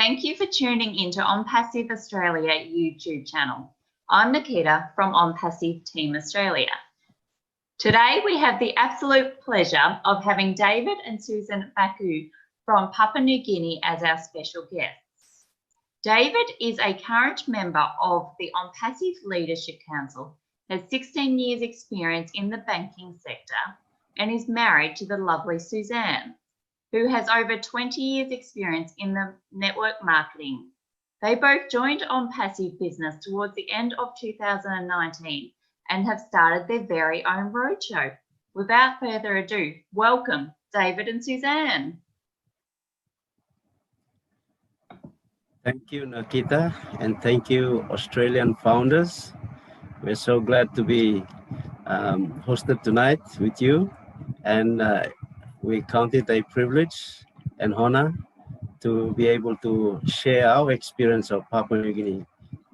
Thank you for tuning into ONPASSIVE Australia YouTube channel. I'm Nikita from ONPASSIVE Team Australia. Today we have the absolute pleasure of having David and Susan Bakau from Papa New Guinea as our special guests. David is a current member of the ONPASSIVE Leadership Council, has 16 years experience in the banking sector and is married to the lovely Suzanne, who has over 20 years experience in the network marketing. They both joined ONPASSIVE business towards the end of 2019 and have started their very own roadshow. Without further ado, welcome David and Suzanne. Thank you, Nikita, and thank you, Australian founders. We're so glad to be hosted tonight with you, and we count it a privilege and honor to be able to share our experience of Papua New Guinea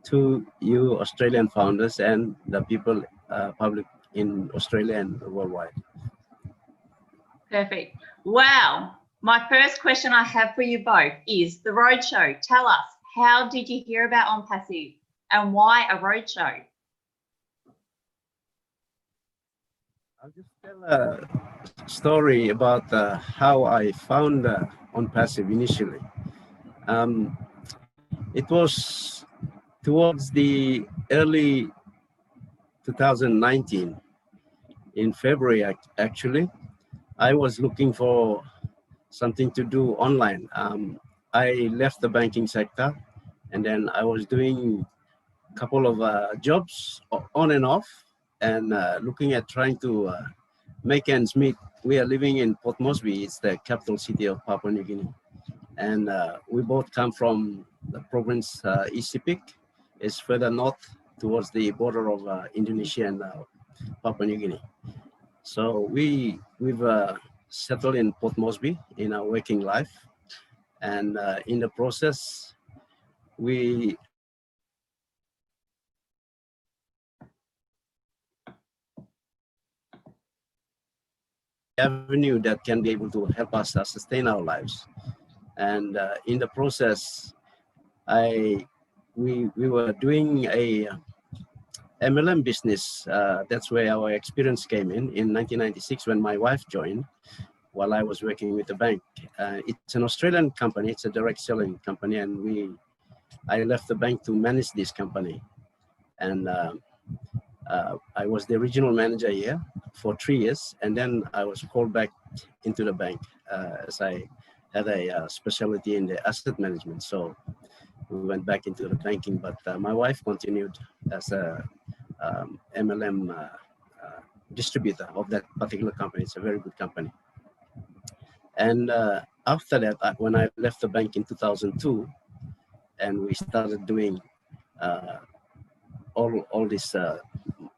to you, Australian founders, and the people, public in Australia and worldwide. Perfect. Wow. My first question I have for you both is the roadshow. Tell us, how did you hear about ONPASSIVE and why a roadshow? I'll just tell a story about how I found ONPASSIVE initially. It was towards the early 2019, in February actually. I was looking for something to do online. I left the banking sector, and then I was doing a couple of jobs on and off, and looking at trying to make ends meet. We are living in Port Moresby. It's the capital city of Papua New Guinea, and we both come from the province Isipik. It's further north towards the border of Indonesia and Papua New Guinea. So we've settled in Port Moresby in our working life, and in the process, we avenue that can be able to help us sustain our lives. And in the process, we were doing a MLM business. That's where our experience came in 1996 when my wife joined while I was working with the bank. It's an Australian company. It's a direct selling company, and I left the bank to manage this company. And I was the regional manager here for 3 years, and then I was called back into the bank as I had a specialty in the asset management. So we went back into the banking, but my wife continued as a MLM distributor of that particular company. It's a very good company. And after that, when I left the bank in 2002, and we started doing all these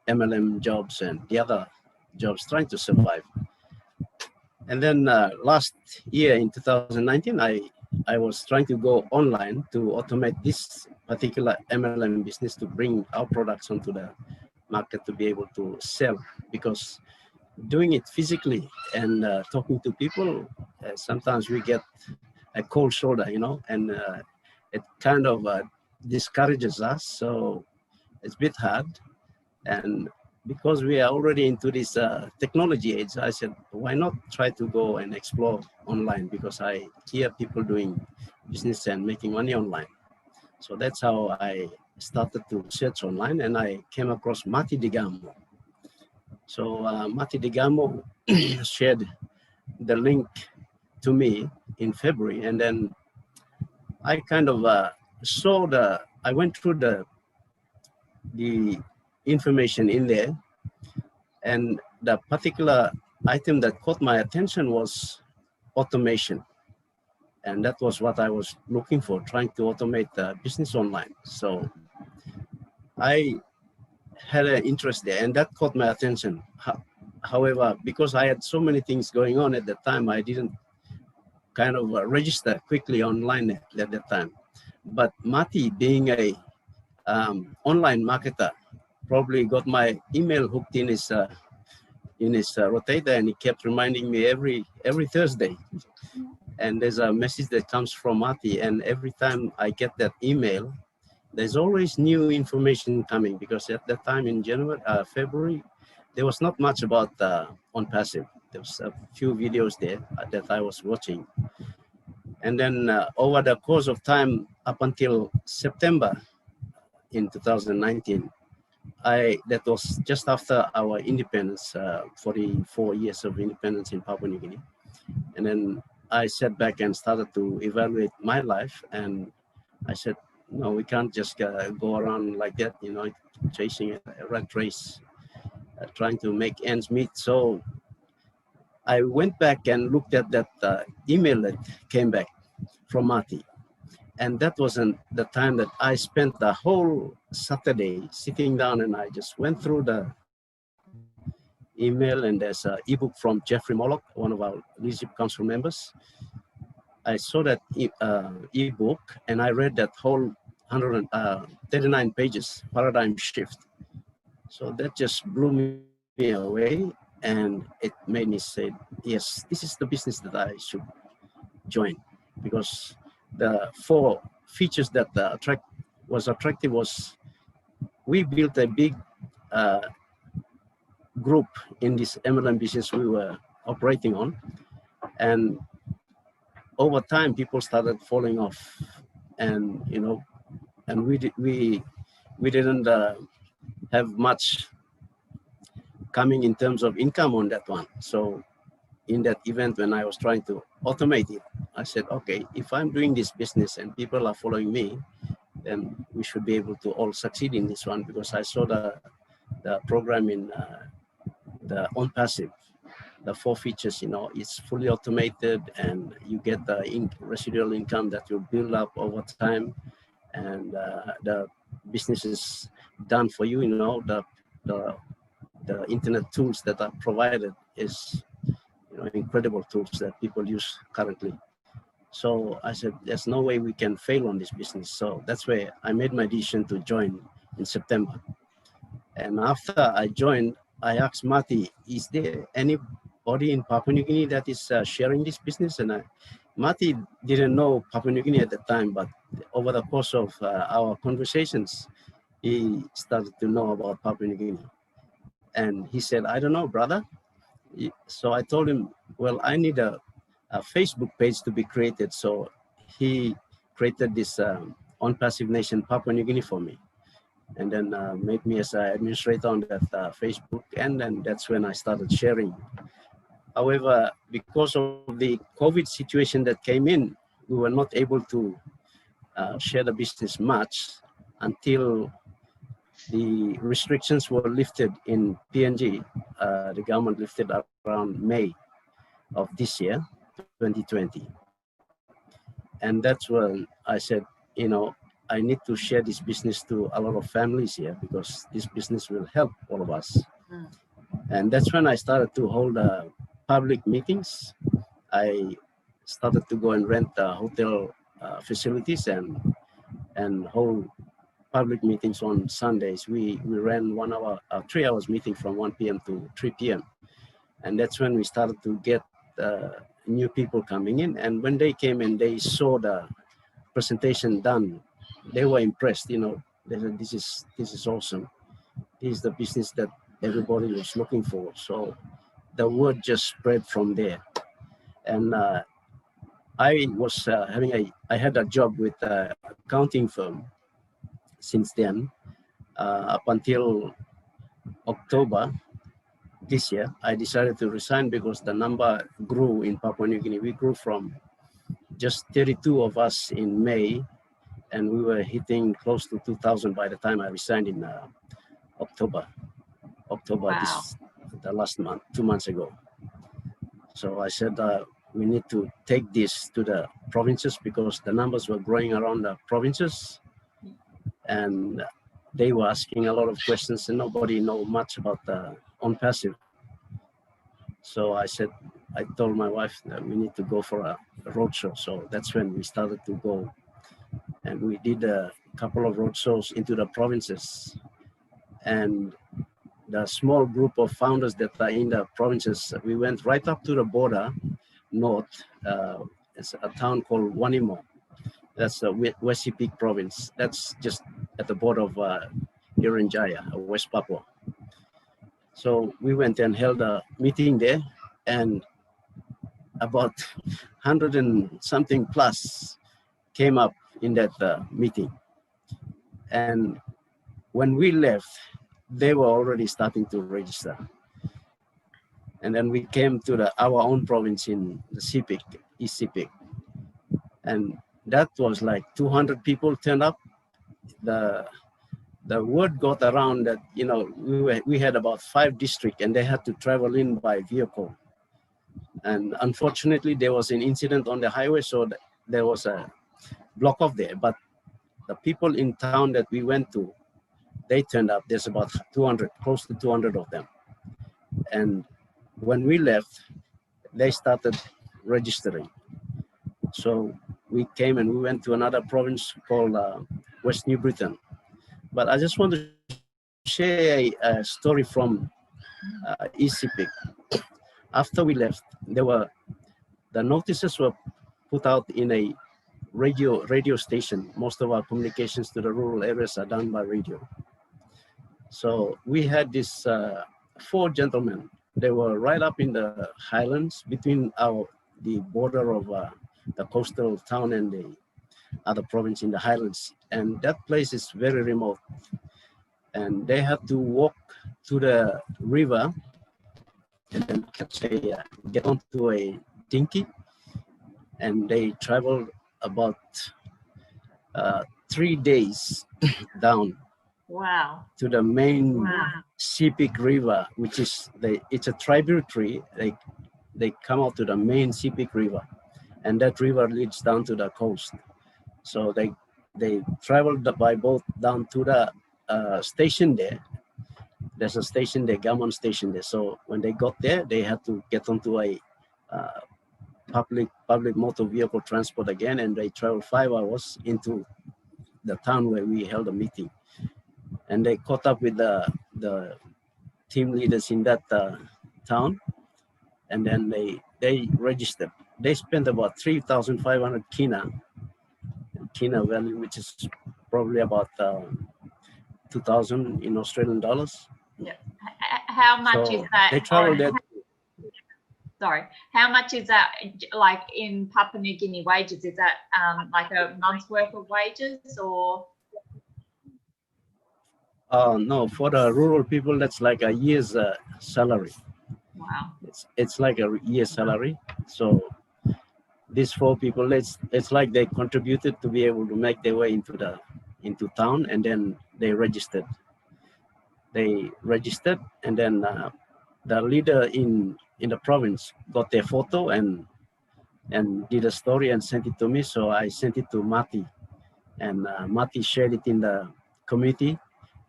MLM jobs and the other jobs, trying to survive. And then last year in 2019, I was trying to go online to automate this particular MLM business to bring our products onto the market to be able to sell, because doing it physically and talking to people, sometimes we get a cold shoulder, and it kind of discourages us. So it's a bit hard. And because we are already into this technology age, I said, why not try to go and explore online? Because I hear people doing business and making money online. So that's how I started to search online, and I came across Mati Digamo. So Mati Digamo shared the link to me in February, and then I kind of I went through the information in there, and the particular item that caught my attention was automation, and that was what I was looking for, trying to automate business online. So I had an interest there, and that caught my attention. However, because I had so many things going on at that time, I didn't kind of register quickly online at that time. But Mati, being a online marketer, probably got my email hooked in his rotator, and he kept reminding me every Thursday. and there's a message that comes from Mati, and every time I get that email, there's always new information coming, because at that time in February, there was not much about ONPASSIVE. There was a few videos there that I was watching. And then over the course of time, up until September in 2019, that was just after our independence, 44 years of independence in Papua New Guinea. And then I sat back and started to evaluate my life, and I said, no, we can't just go around like that, you know, chasing a rat race, trying to make ends meet. So I went back and looked at that email that came back from Mati. And that wasn't the time that I spent the whole Saturday sitting down, and I just went through the email, and there's an ebook from Jeffrey Mollock, one of our Leadership Council members. I saw that ebook, and I read that whole 139 pages, Paradigm Shift. So that just blew me away, and it made me say, yes, this is the business that I should join, because the 4 features that was attractive was we built a big group in this MLM business we were operating on, and over time people started falling off, and you know, and we didn't have much coming in terms of income on that one. So in that event, when I was trying to automate it, I said, okay, if I'm doing this business and people are following me, then we should be able to all succeed in this one, because I saw the program in the ONPASSIVE, the 4 features, you know, it's fully automated, and you get the residual income that will build up over time, and the business is done for you. You know, the internet tools that are provided is, you know, incredible tools that people use currently. So I said, there's no way we can fail on this business. So that's where I made my decision to join in September. And after I joined, I asked Mati, is there anybody in Papua New Guinea that is sharing this business? And Mati didn't know Papua New Guinea at the time, but over the course of our conversations, he started to know about Papua New Guinea. And he said, I don't know, brother. So I told him, well, I need a Facebook page to be created. So he created this ONPASSIVE Nation Papua New Guinea for me, and then made me as an administrator on that Facebook. And then that's when I started sharing. However, because of the COVID situation that came in, we were not able to share the business much until the restrictions were lifted in PNG. The government lifted around May of this year, 2020. And that's when I said, you know, I need to share this business to a lot of families here, because this business will help all of us. And that's when I started to hold public meetings. I started to go and rent hotel facilities and hold public meetings on Sundays. We ran 1 hour, 3 hours meeting from 1 p.m. to 3 p.m. And that's when we started to get new people coming in. And when they came and they saw the presentation done, they were impressed. You know, they said, this is awesome. This is the business that everybody was looking for. So the word just spread from there. And I was I had a job with an accounting firm since then, up until October this year. I decided to resign because the number grew in Papua New Guinea. We grew from just 32 of us in May, and we were hitting close to 2,000 by the time I resigned in October. Wow. The last month, 2 months ago. So I said, we need to take this to the provinces, because the numbers were growing around the provinces, and they were asking a lot of questions, and nobody know much about the ONPASSIVE. So I told my wife that we need to go for a roadshow. So that's when we started to go, and we did a couple of roadshows into the provinces. And the small group of founders that are in the provinces, we went right up to the border, north, It's a town called Wanimo. That's West Sepik province. That's just at the border of Irian West Papua. So we went and held a meeting there, and about 100 and something plus came up in that meeting. And when we left, they were already starting to register. And then we came to our own province in the Sepik, East Sepik. And that was like 200 people turned up. The word got around that, you know, we had about 5 districts and they had to travel in by vehicle. And unfortunately, there was an incident on the highway, so there was a block off there. But the people in town that we went to, they turned up. There's about 200, close to 200 of them. And when we left, they started registering. So we came and we went to another province called West New Britain. But I just want to share a story from East Sepik. After we left, the notices were put out in a radio station. Most of our communications to the rural areas are done by radio. So we had this 4 gentlemen. They were right up in the highlands between the border of the coastal town and the other province in the highlands. And that place is very remote. And they had to walk to the river and then get onto a dinghy. And they traveled about 3 days down. Wow. To the main Sepik River, which is it's a tributary. They come out to the main Sepik River, and that river leads down to the coast. So they traveled by boat down to the station there. There's a station there, Gammon station there. So when they got there, they had to get onto a public motor vehicle transport again, and they traveled 5 hours into the town where we held a meeting. And they caught up with the team leaders in that town, and then they registered. They spent about 3,500 kina value, which is probably about 2,000 in Australian dollars. Yeah. How much is that? They traveled there. Sorry, how much is that, like in Papua New Guinea wages? Is that like a month's worth of wages, or? No, for the rural people, that's like a year's salary. Wow. It's like a year's salary. So these 4 people, it's like they contributed to be able to make their way into town, and then they registered. And then the leader in the province got their photo and did a story and sent it to me. So I sent it to Mati, and Mati shared it in the community.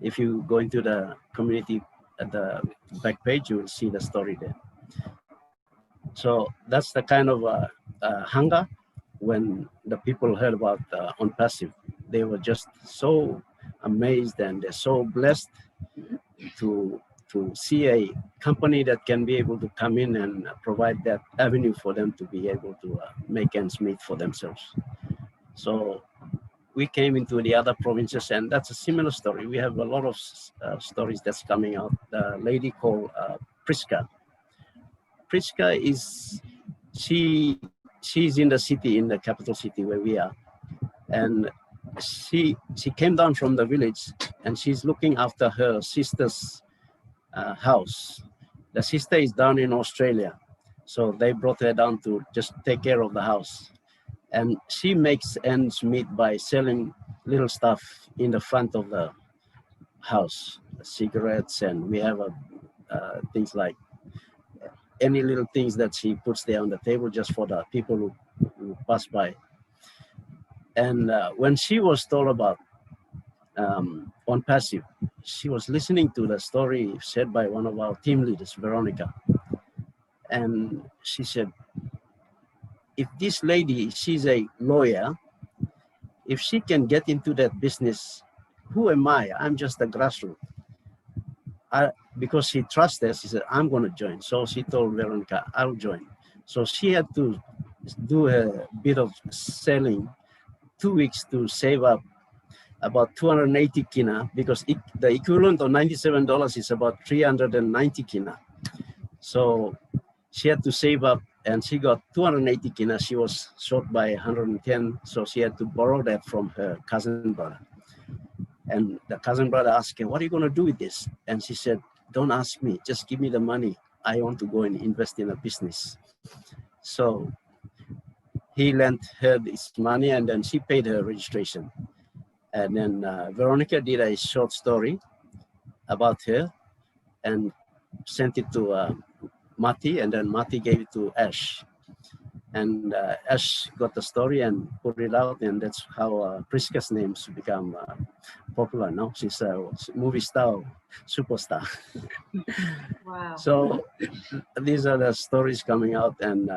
If you go into the community at the back page, you will see the story there. So that's the kind of hunger when the people heard about ONPASSIVE. They were just so amazed, and they're so blessed to see a company that can be able to come in and provide that avenue for them to be able to make ends meet for themselves. So we came into the other provinces, and that's a similar story. We have a lot of stories that's coming out. The lady called Priska. Priska she's in the city, in the capital city where we are. And she came down from the village, and she's looking after her sister's house. The sister is down in Australia. So they brought her down to just take care of the house. And she makes ends meet by selling little stuff in the front of the house, cigarettes, and we have things like any little things that she puts there on the table just for the people who pass by. And when she was told about ONPASSIVE, she was listening to the story said by one of our team leaders, Veronica. And she said, if this lady, she's a lawyer, if she can get into that business, who am I? I'm just a grassroots. Because she trusts us, she said, I'm going to join. So she told Veronica, I'll join. So she had to do a bit of selling, 2 weeks to save up about 280 kina, because the equivalent of $97 is about 390 kina. So she had to save up, and she got 280 kina. She was short by 110, so she had to borrow that from her cousin brother. And the cousin brother asked her, "What are you going to do with this?" And she said, "Don't ask me, just give me the money. I want to go and invest in a business." So he lent her this money, and then she paid her registration. And then Veronica did a short story about her and sent it to Mati, and then Mati gave it to Ash. And Ash got the story and put it out, and that's how Priska's names become popular now. She's a movie star, superstar. Wow. So these are the stories coming out, and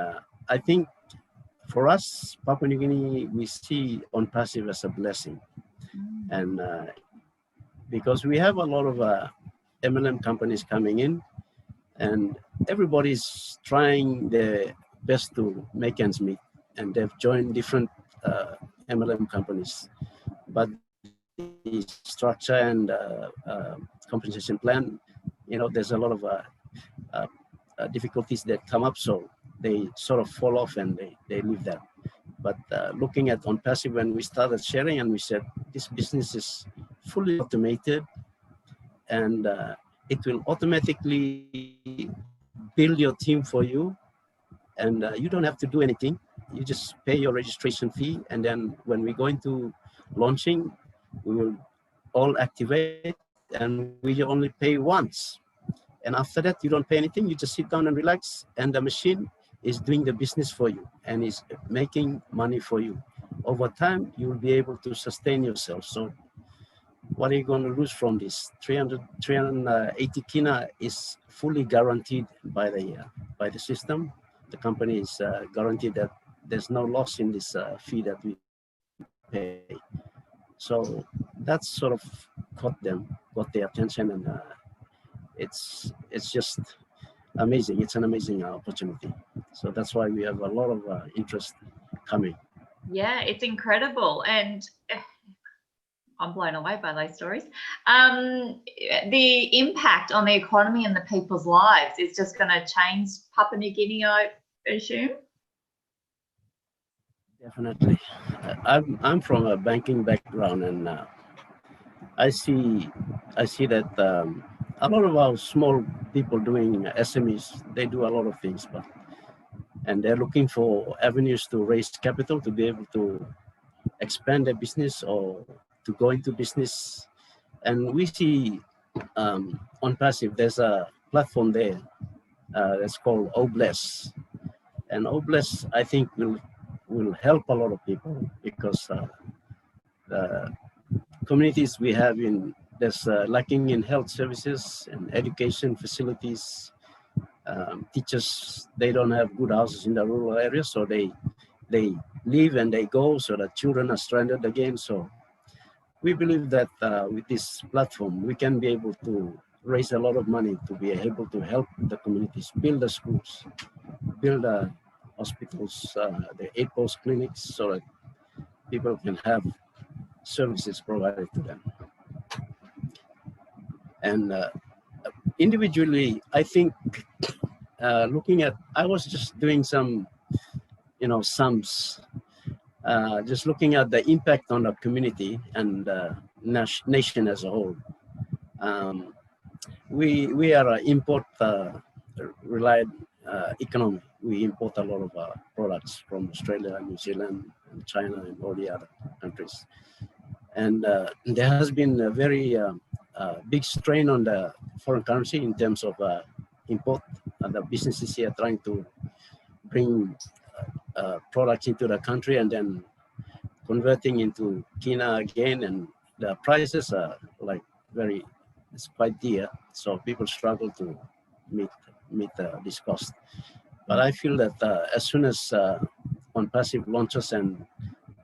I think for us, Papua New Guinea, we see ONPASSIVE as a blessing. And because we have a lot of MLM companies coming in, and everybody's trying their best to make ends meet, and they've joined different MLM companies, but the structure and compensation plan, you know, there's a lot of difficulties that come up, so they sort of fall off and they leave that. But looking at ONPASSIVE, when we started sharing, and we said this business is fully automated, and it will automatically build your team for you, and you don't have to do anything. You just pay your registration fee, and then when we go into launching, we will all activate, and we only pay once. And after that, you don't pay anything. You just sit down and relax, and the machine is doing the business for you and is making money for you. Over time, you will be able to sustain yourself. So what are you going to lose from this? 380 kina is fully guaranteed by the system. The company is guaranteed that there's no loss in this fee that we pay. So that's sort of got their attention, and it's just amazing. It's an amazing opportunity. So that's why we have a lot of interest coming. Yeah, it's incredible. And I'm blown away by those stories. The impact on the economy and the people's lives is just going to change Papua New Guinea, I assume. Definitely. I'm from a banking background, and I see that a lot of our small people doing SMEs, they do a lot of things, and they're looking for avenues to raise capital to be able to expand their business or to go into business. And we see ONPASSIVE, there's a platform there that's called OBLESS. And OBLESS, I think, will help a lot of people, because the communities we have there's lacking in health services and education facilities. Teachers, they don't have good houses in the rural areas, so they leave and they go, so the children are stranded again. So we believe that with this platform, we can be able to raise a lot of money to be able to help the communities, build the schools, build the hospitals, the 8-post clinics, so that people can have services provided to them. And individually, I think looking at, I was just doing some, sums, just looking at the impact on the community and nation as a whole. We are an import relied economy. We import a lot of products from Australia, New Zealand, and China, and all the other countries. And there has been a very big strain on the foreign currency in terms of import. The businesses here trying to bring products into the country and then converting into kina again, and the prices are like it's quite dear, so people struggle to meet this cost. But I feel that as soon as ONPASSIVE launches and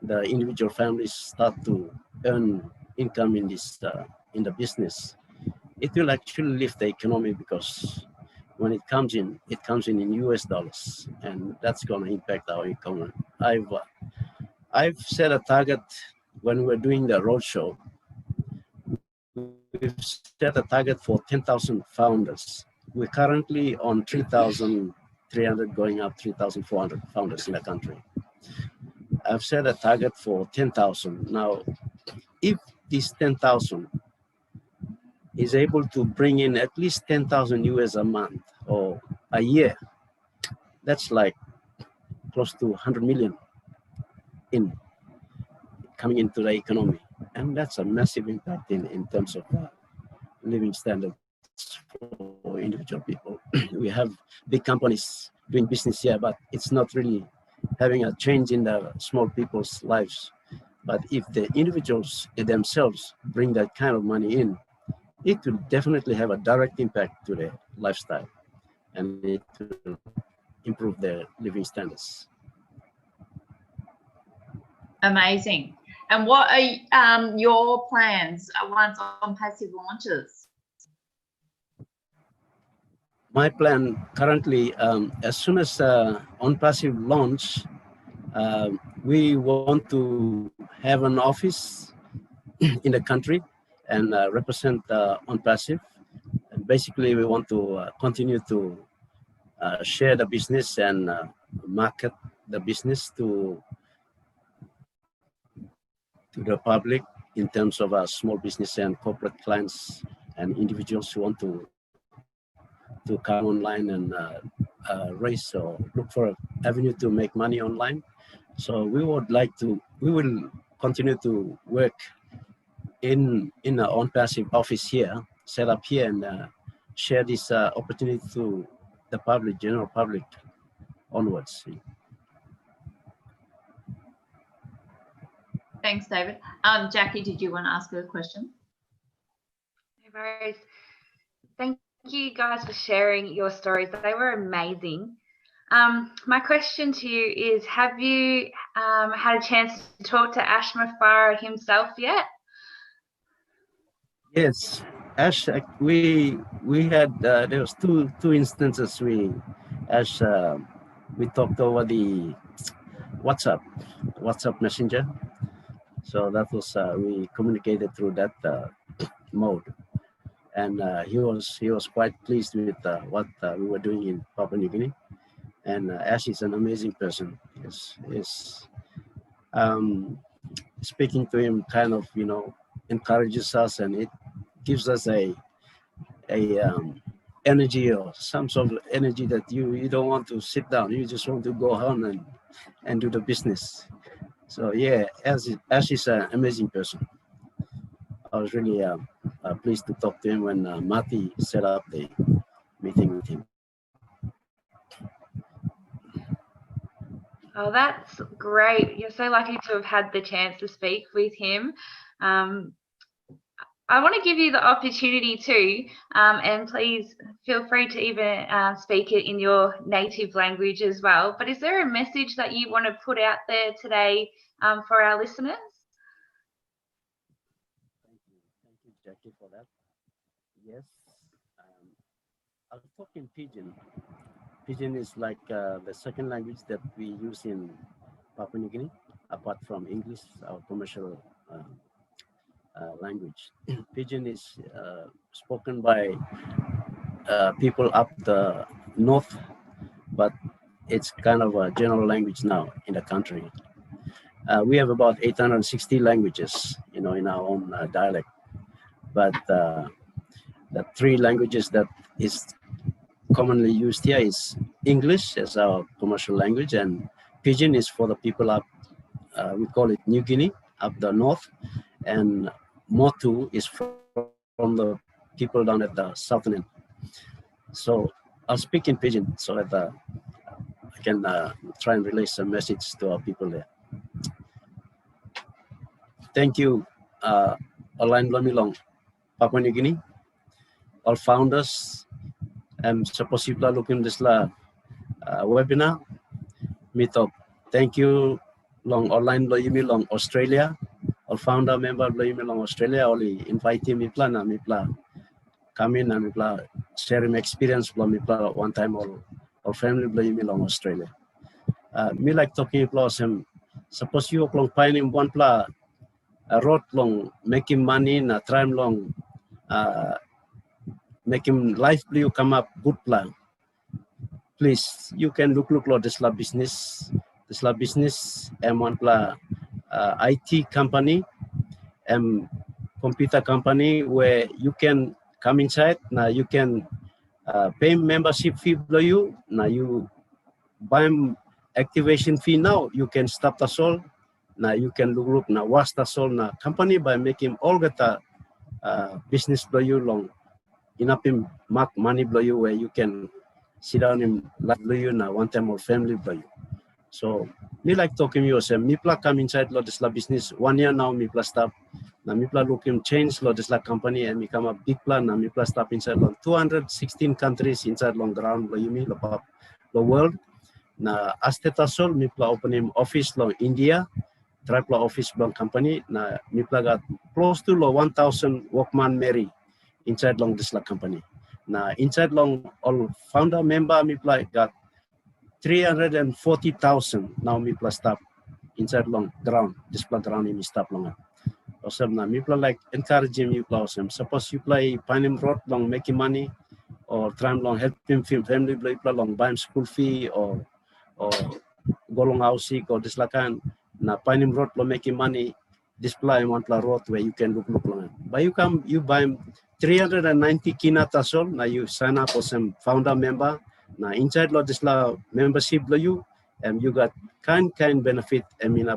the individual families start to earn income in this in the business, it will actually lift the economy, because when it comes in US dollars, and that's going to impact our economy. I've set a target when we're doing the roadshow. We've set a target for 10,000 founders. We're currently on 3,300, going up 3,400 founders in the country. I've set a target for 10,000. Now, if this 10,000 is able to bring in at least 10,000 US a month or a year, that's like close to 100 million coming into the economy. And that's a massive impact in terms of living standards for individual people. We have big companies doing business here, but it's not really having a change in the small people's lives. But if the individuals themselves bring that kind of money in, it will definitely have a direct impact to their lifestyle, and it will improve their living standards. Amazing. And what are your plans once ONPASSIVE launches? My plan currently, as soon as ONPASSIVE launch, we want to have an office in the country and represent ONPASSIVE. And basically, we want to continue to share the business and market the business to the public in terms of small business and corporate clients and individuals who want to come online and raise or look for an avenue to make money online. So we will continue to work in the ONPASSIVE office here, set up here, and share this opportunity to the public, general public onwards. Thanks, David. Jackie, did you want to ask a question? No worries. Thank you guys for sharing your stories. They were amazing. My question to you is, have you had a chance to talk to Ash Mafara himself yet? Yes, Ash, we had, there was two instances we talked over the WhatsApp Messenger. So that was, we communicated through that mode. And he was quite pleased with what we were doing in Papua New Guinea. And Ash is an amazing person. Speaking to him kind of, encourages us, and it gives us a energy, or some sort of energy that you don't want to sit down. You just want to go on and do the business. So yeah, Ash is an amazing person. I was really pleased to talk to him when Mati set up the meeting with him. Oh, that's great. You're so lucky to have had the chance to speak with him. I want to give you the opportunity too, and please feel free to even speak it in your native language as well. But is there a message that you want to put out there today for our listeners? Thank you, Jackie, for that. Yes, I'll talk in Pidgin. Pidgin is like the second language that we use in Papua New Guinea, apart from English, our commercial language. Pidgin is spoken by people up the north, but it's kind of a general language now in the country. We have about 860 languages, in our own dialect, but the three languages that is commonly used here is English as our commercial language, and Pidgin is for the people up, we call it New Guinea, up the north, and Motu is from the people down at the southern end. So I'll speak in Pidgin so that I can try and relay some message to our people there. Thank you, Alain Lomilong, Papua New Guinea, all founders, and supposedly looking this webinar meetup. Thank you, long online Lomilong Australia, all founder member Lomilong Australia. Only invite me plan come in and share my experience from one time or family me long Australia. Me like talking about some. Suppose you long finding one a road long making money na time long making life you come up good plan. Please, you can look this la business and one IT company and computer company where you can come inside. Now you can pay membership fee below you. Now you buy activation fee now. You can stop the soul. Now you can look now wash the soul na company by making all the business below you long enough in mark money below you where you can sit down in life below you now one time or family below you. So me like talking you say me come inside this business 1 year now me stop. Now me looking change this company and become a big plan. Now me stop inside 216 countries inside long ground below you me the world. Now asteta sol me open him office long India. Try office long company. Now me got close to 1,000 workman Mary inside long this company. Now inside long all founder member me got 340,000 now me stop inside long ground. This ground me stop long. Awesome. Now me like encouraging you awesome. Suppose you play Panem Road long making money or try long helping family play long buy school fee or go long house or this like na Panem Road long making money. Display one road where you can look long. But you buy 390 kina tasol. Now you sign up for some founder member. Now inside this membership below you and you got kind benefit and in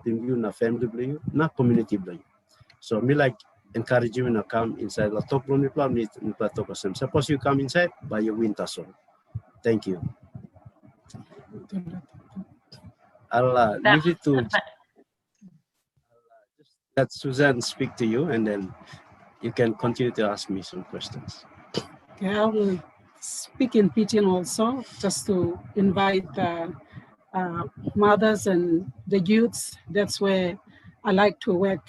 you na family below you na community below you. So me like encourage you to come inside the top room talk some. Suppose you come inside by your win tasol. Thank you. I'll leave it to let Susan speak to you and then you can continue to ask me some questions. Okay, I will speak in Pidgin also, just to invite mothers and the youths. That's where I like to work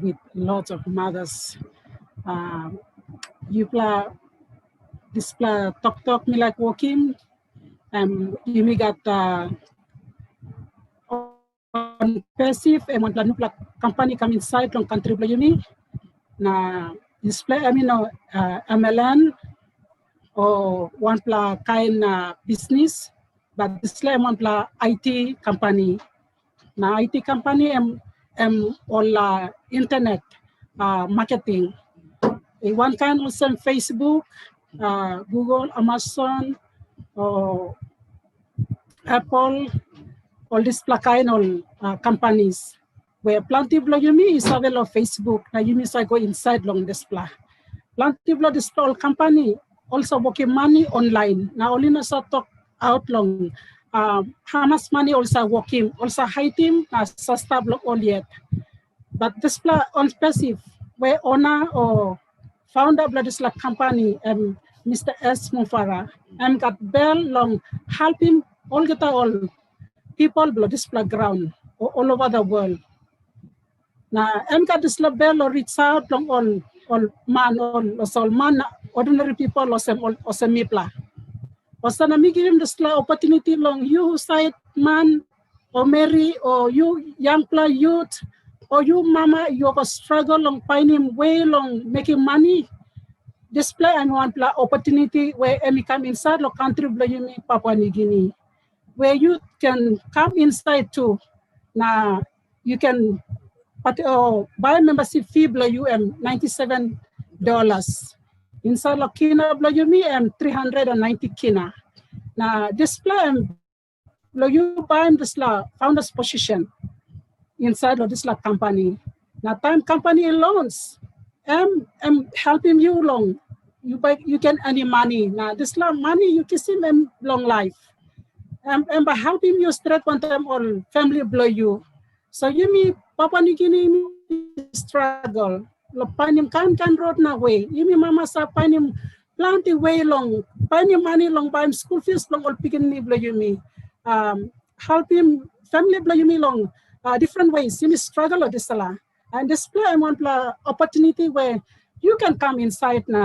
with lots of mothers. You talk me like walking, and you may got ONPASSIVE and one company come inside from country you me. Na display MLN or one kind business, but display one IT company. Na IT company all internet marketing. One kind also Facebook, Google, Amazon, or Apple, all these kind of companies. Where plenty of you me is available on Facebook. Now you mean I go inside long display. Plenty of display all company also working money online. Now only not talk out long. How much money also working, also high team as stable all yet. But display on passive where owner or founder of this company Mr. S. Mufara got bell long helping all people below display ground all over the world. Na got this bell or reach out long all man ordinary people or some mipla. Also na me give him this opportunity long you side man or Mary or you young youth or you mama you have a struggle long finding way long making money. Display and one opportunity where me come inside the country you Papa New Guinea, where you can come inside too. Now you can buy membership fee below you $97. Inside the kina below you me 390 kina. Now display below you buy this founder's position inside of this company. Now time company loans helping you long. You can any money. Now this money you can see them long life. And by helping you straight one time all family below you. So you me Papa New Guinea struggle. Lo panim kan road na way. You me mama sa panim plenty way long. Panim money long buy school fees long all picking below you me. Helping family below you me long different ways. You me struggle or this and display one opportunity where you can come inside na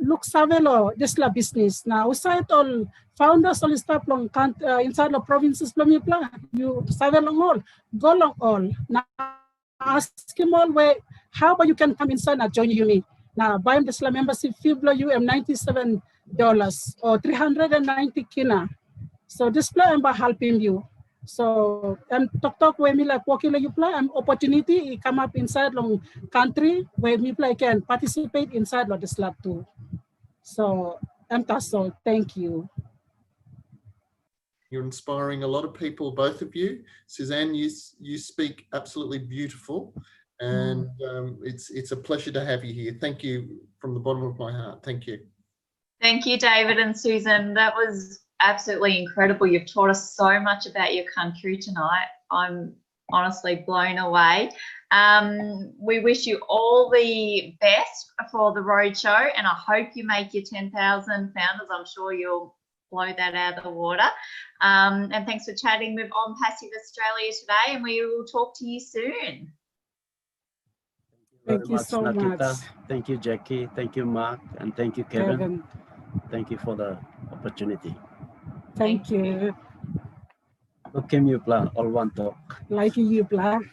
look savelo this la business na usay all founders all staff long inside the provinces long you savelo all go long all na ask him all way how about you can come inside na join you me na buy this la membership fee below you $97 or 390 kina so this plan by helping you. So and talk where me like walking like you play opportunity come up inside long country where me play can participate inside of the slab too. So so thank you. You're inspiring a lot of people, both of you. Suzanne, you speak absolutely beautiful, and it's a pleasure to have you here. Thank you from the bottom of my heart. Thank you. Thank you, David and Susan. That was absolutely incredible. You've taught us so much about your country tonight. I'm honestly blown away. We wish you all the best for the roadshow, and I hope you make your 10,000 founders. I'm sure you'll blow that out of the water. And thanks for chatting with ONPASSIVE Australia today, and we will talk to you soon. Thank you so Nakita. much. Thank you, Jackie. Thank you, Mark. And thank you, Kevin. Thank you for the opportunity. Thank you. Okay, you plan all one talk. Like you plan.